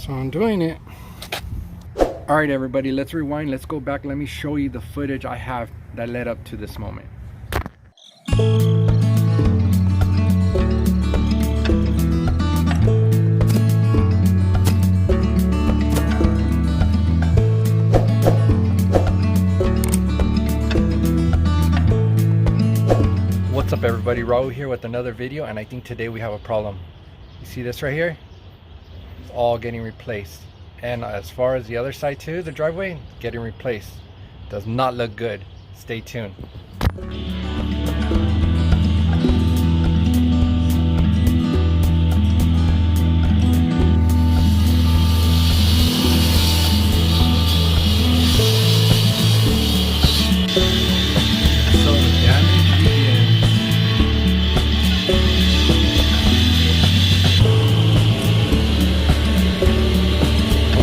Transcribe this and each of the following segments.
So I'm doing it. All right, everybody, let's rewind. Let's go back. Let me show you the footage I have that led up to this moment. What's up, everybody? Raul here with another video, and I think today we have a problem. You see this right here? It's all getting replaced. And as far as the other side too, the driveway, getting replaced. Does not look good. Stay tuned.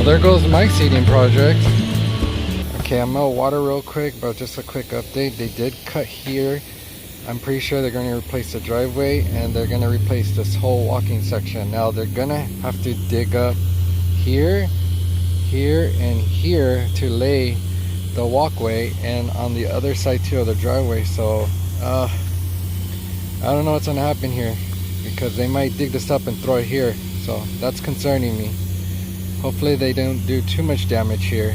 There goes my seeding project. Okay, I'm gonna water real quick, but just a quick update. They did cut here. I'm pretty sure they're gonna replace the driveway and they're gonna replace this whole walking section. Now they're gonna have to dig up here, here, and here to lay the walkway, and on the other side too of the driveway. So I don't know what's gonna happen here, because they might dig this up and throw it here. So that's concerning me. Hopefully they don't do too much damage here,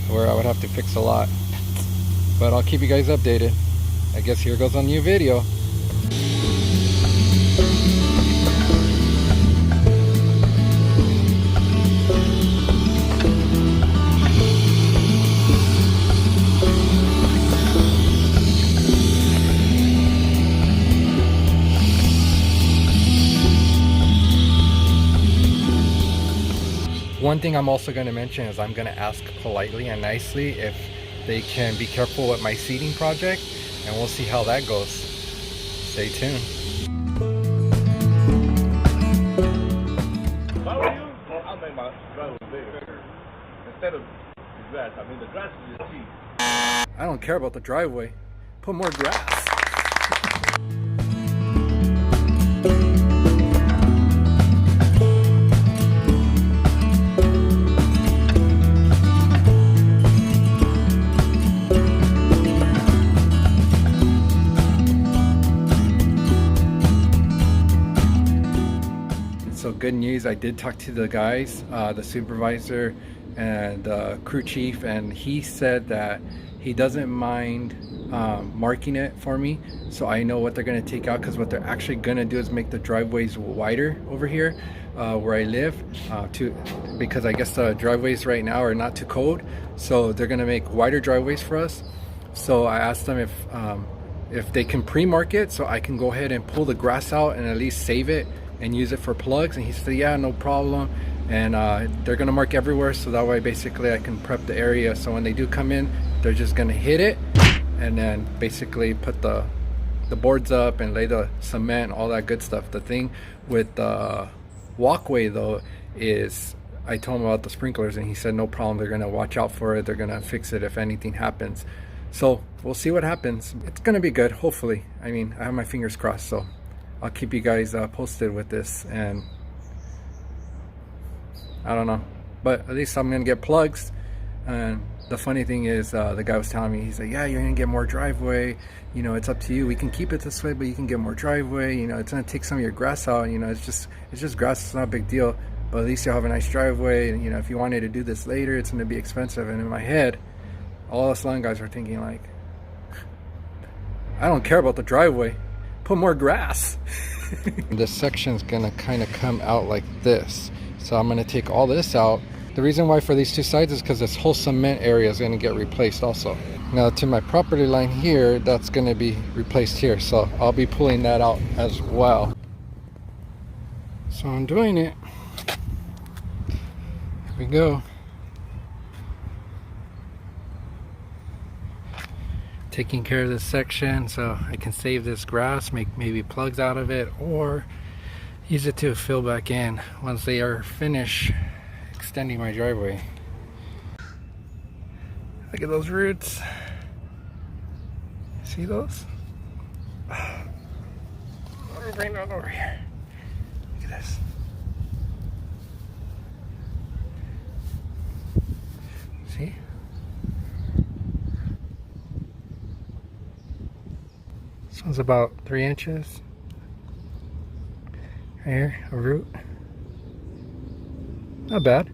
where I would have to fix a lot. But I'll keep you guys updated. I guess here goes a new video. One thing I'm also going to mention is I'm going to ask politely and nicely if they can be careful with my seeding project, and we'll see how that goes. Stay tuned. If I were you, I'll make my driveway bigger. Instead of the grass. I mean, the grass is just cheap. I don't care about the driveway. Put more grass. So good news, I did talk to the guys, the supervisor and crew chief, and he said that he doesn't mind marking it for me, so I know what they're going to take out, because what they're actually going to do is make the driveways wider over here where I live, because I guess the driveways right now are not too cold, so they're going to make wider driveways for us. So I asked them if they can pre-mark it so I can go ahead and pull the grass out and at least save it and use it for plugs, and he said yeah, no problem. And they're gonna mark everywhere, so that way basically I can prep the area, so when they do come in, they're just gonna hit it and then basically put the boards up and lay the cement, all that good stuff. The thing with the walkway though is, I told him about the sprinklers and he said no problem, they're gonna watch out for it, they're gonna fix it if anything happens. So we'll see what happens. It's gonna be good, hopefully. I mean, I have my fingers crossed, so I'll keep you guys posted with this, and I don't know, but at least I'm gonna get plugs. And the funny thing is, the guy was telling me, he's like, yeah, you're gonna get more driveway, you know, it's up to you, we can keep it this way, but you can get more driveway, you know, it's gonna take some of your grass out, you know, it's just grass, it's not a big deal, but at least you'll have a nice driveway. And you know, if you wanted to do this later, it's gonna be expensive. And in my head, all us lawn guys are thinking like, I don't care about the driveway, put more grass. This section's gonna kind of come out like this, so I'm gonna take all this out. The reason why for these two sides is because this whole cement area is gonna get replaced also. Now to my property line here, that's gonna be replaced here, so I'll be pulling that out as well. So I'm doing it. Here we go. Taking care of this section so I can save this grass, make maybe plugs out of it, or use it to fill back in once they are finished extending my driveway. Look at those roots. See those? Bring that over here. Look at this. See? This one's about 3 inches. Right here, a root. Not bad.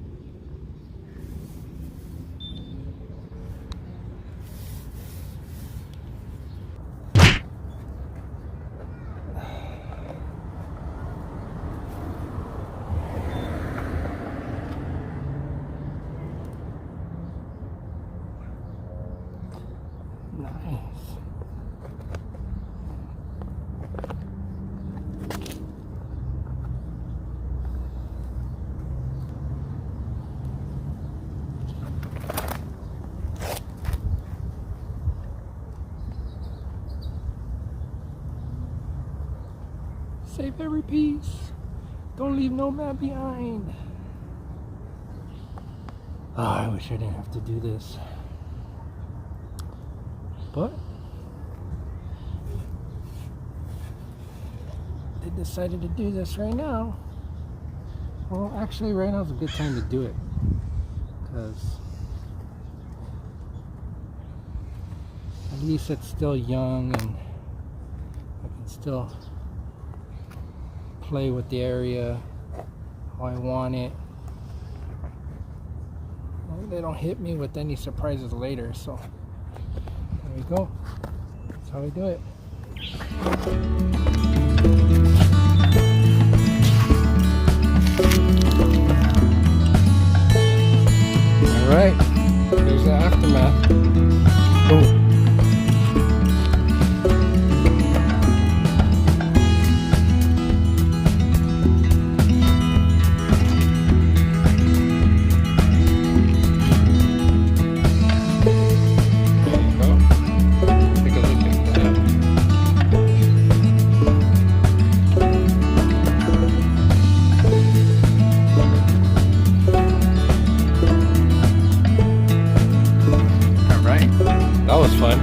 Nice. Save every piece. Don't leave no man behind. Oh, I wish I didn't have to do this. But they decided to do this right now. Well, actually right now is a good time to do it, because at least it's still young and I can still play with the area how I want it. Well, they don't hit me with any surprises later, so there we go. That's how we do it. Alright, here's the aftermath. Boom. That was fun.